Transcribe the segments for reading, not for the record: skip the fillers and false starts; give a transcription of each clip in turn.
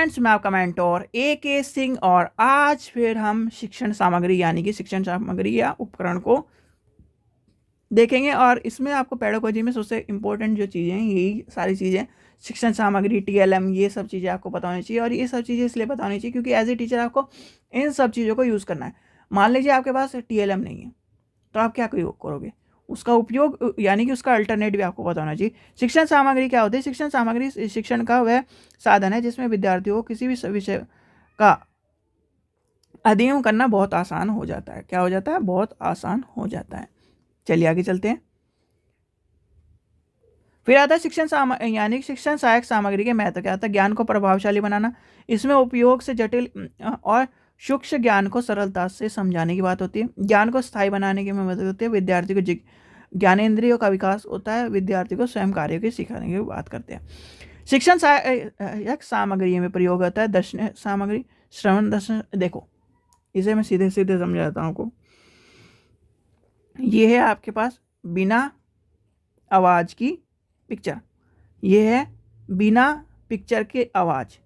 Friends, मैं आपका mentor AK Singh और आज फिर हम शिक्षण सामग्री यानी कि शिक्षण सामग्री या उपकरण को देखेंगे। और इसमें आपको पेडागोजी में सबसे इम्पोर्टेंट जो चीज़ें हैं यही सारी चीज़ें, शिक्षण सामग्री, TLM, ये सब चीज़ें आपको पता होनी चाहिए। और ये सब चीज़ें इसलिए पता होनी चाहिए क्योंकि एज ए टीचर आपको इन सब चीज़ों को यूज़ करना है। मान लीजिए आपके पास TLM नहीं है तो आप क्या करोगे, उसका उपयोग यानी कि उसका अल्टरनेट भी आपको पता होना चाहिए। शिक्षण सामग्री क्या होती है? शिक्षण सामग्री शिक्षण का वह साधन है जिसमें विद्यार्थियों को किसी भी विषय का अध्ययन करना बहुत आसान हो जाता है। क्या हो जाता है? बहुत आसान हो जाता है। चलिए आगे चलते हैं। फिर आता है शिक्षण यानी शिक्षण सहायक सामग्री के महत्व। क्या आता है? ज्ञान को प्रभावशाली बनाना, इसमें उपयोग से जटिल और सूक्ष्म ज्ञान को सरलता से समझाने की बात होती है। ज्ञान को स्थायी बनाने की मदद होती है। विद्यार्थी को ज्ञानेंद्रियों का विकास होता है। विद्यार्थी को स्वयं कार्य के सिखाने की बात करते हैं। शिक्षण सहायक सामग्री में प्रयोग होता है दर्शन सामग्री, श्रवण दर्शन। देखो इसे मैं सीधे सीधे समझाता हूँ आपको। ये है आपके पास बिना आवाज़ की पिक्चर, ये है बिना पिक्चर के आवाज़,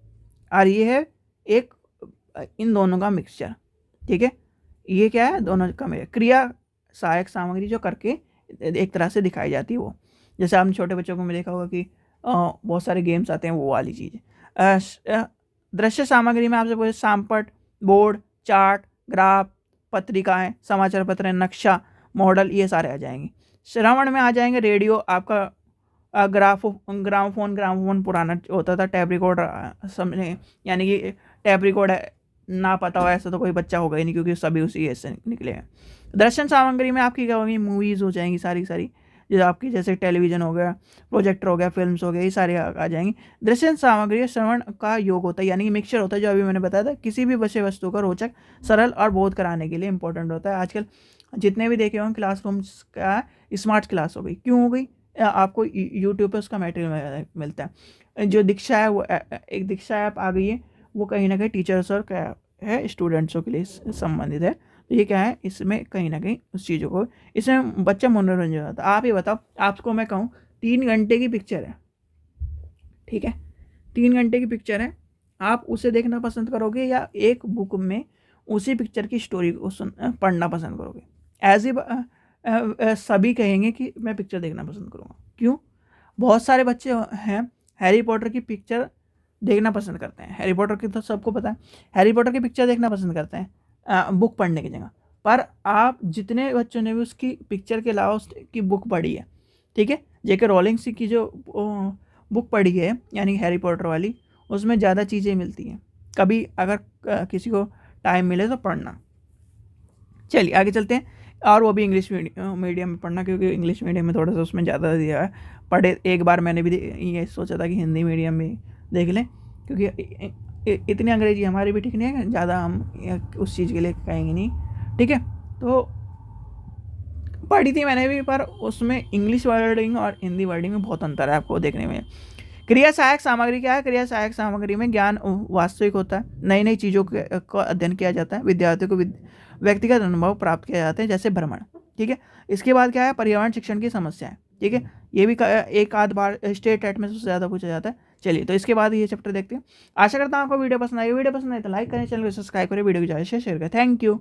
और ये है एक इन दोनों का मिक्सचर। ठीक है, ये क्या है? दोनों का क्रिया सहायक सामग्री जो करके एक तरह से दिखाई जाती है वो, जैसे आपने छोटे बच्चों को में देखा होगा कि बहुत सारे गेम्स आते हैं, वो वाली चीज़। दृश्य सामग्री में आपसे पूछे सामपट, बोर्ड, चार्ट, ग्राफ, पत्रिकाएं, समाचार पत्र, नक्शा, मॉडल, ये सारे आ जाएंगे। श्रवण में आ जाएंगे रेडियो, आपका ग्रामोफोन पुराना होता था, टैप रिकॉर्डर समझे, यानी कि टैप रिकॉर्डर ना पता हो ऐसा तो कोई बच्चा होगा ही नहीं क्योंकि सभी उसी ऐसे निकले हैं। दर्शन सामग्री में आपकी क्या होगी? मूवीज़ हो जाएंगी सारी सारी, जो आपकी जैसे टेलीविज़न हो गया, प्रोजेक्टर हो गया, फिल्म्स हो गए, ये सारे आ जाएंगी। दृश्य सामग्री श्रवण का योग होता है, यानी कि मिक्सचर होता है, जो अभी मैंने बताया था। किसी भी विषय वस्तु का रोचक, सरल और बोध कराने के लिए इंपॉर्टेंट होता है। आजकल जितने भी देखे होंगे क्लासरूम्स का स्मार्ट क्लास हो गई। क्यों हो गई? आपको यूट्यूब पे उसका मटेरियल मिलता है। जो दीक्षा है वो एक दीक्षा ऐप आ गई है, वो कहीं ना कहीं टीचर्स और क्या है स्टूडेंट्सों के लिए संबंधित है। तो ये क्या है, इसमें कहीं ना कहीं उस चीज़ों को, इसमें बच्चा मनोरंजन होता है। आप ये बताओ, आपको मैं कहूँ 3 घंटे की पिक्चर है, ठीक है, 3 घंटे की पिक्चर है, आप उसे देखना पसंद करोगे या एक बुक में उसी पिक्चर की स्टोरी को पढ़ना पसंद करोगे? एज ए सभी कहेंगे कि मैं पिक्चर देखना पसंद करूँगा। क्यों? बहुत सारे बच्चे हैं हैरी पॉटर की पिक्चर देखना पसंद करते हैं। हैरी पॉटर की तो सबको पता है, हैरी पॉटर की पिक्चर देखना पसंद करते हैं बुक पढ़ने की जगह। पर आप जितने बच्चों ने भी उसकी पिक्चर के अलावा उसकी बुक पढ़ी है, ठीक है, JK रॉलिंग सी की जो बुक पढ़ी है यानी हैरी पॉटर वाली, उसमें ज़्यादा चीज़ें मिलती हैं। कभी अगर किसी को टाइम मिले तो पढ़ना। चलिए आगे चलते हैं, और वो भी इंग्लिश मीडियम में पढ़ना, क्योंकि इंग्लिश मीडियम में थोड़ा सा उसमें ज़्यादा दिया है। पढ़े एक बार मैंने भी ये सोचा था कि हिंदी मीडियम में देख लें, क्योंकि इतनी अंग्रेजी हमारी भी ठीक नहीं है, ज़्यादा हम उस चीज़ के लिए कहेंगे नहीं। ठीक है, तो पढ़ी थी मैंने भी, पर उसमें इंग्लिश वर्डिंग और हिंदी वर्डिंग में बहुत अंतर है आपको देखने में। क्रिया सहायक सामग्री क्या है? क्रिया सहायक सामग्री में ज्ञान वास्तविक होता है, नई नई चीज़ों का अध्ययन किया जाता है, विद्यार्थियों को व्यक्तिगत अनुभव प्राप्त किए जाते हैं, जैसे भ्रमण। ठीक है, इसके बाद क्या है? पर्यावरण शिक्षण की समस्या है। ठीक है, ये भी एक आध बार स्टेट टेट में सबसे ज़्यादा पूछा जाता है। चलिए, तो इसके बाद ये चैप्टर देखते हैं। आशा करता हूँ आपको वीडियो पसंद आई। वीडियो पसंद आई तो लाइक करें, चैनल को सब्सक्राइब करें, वीडियो को ज़्यादा से शेयर करें। Thank you.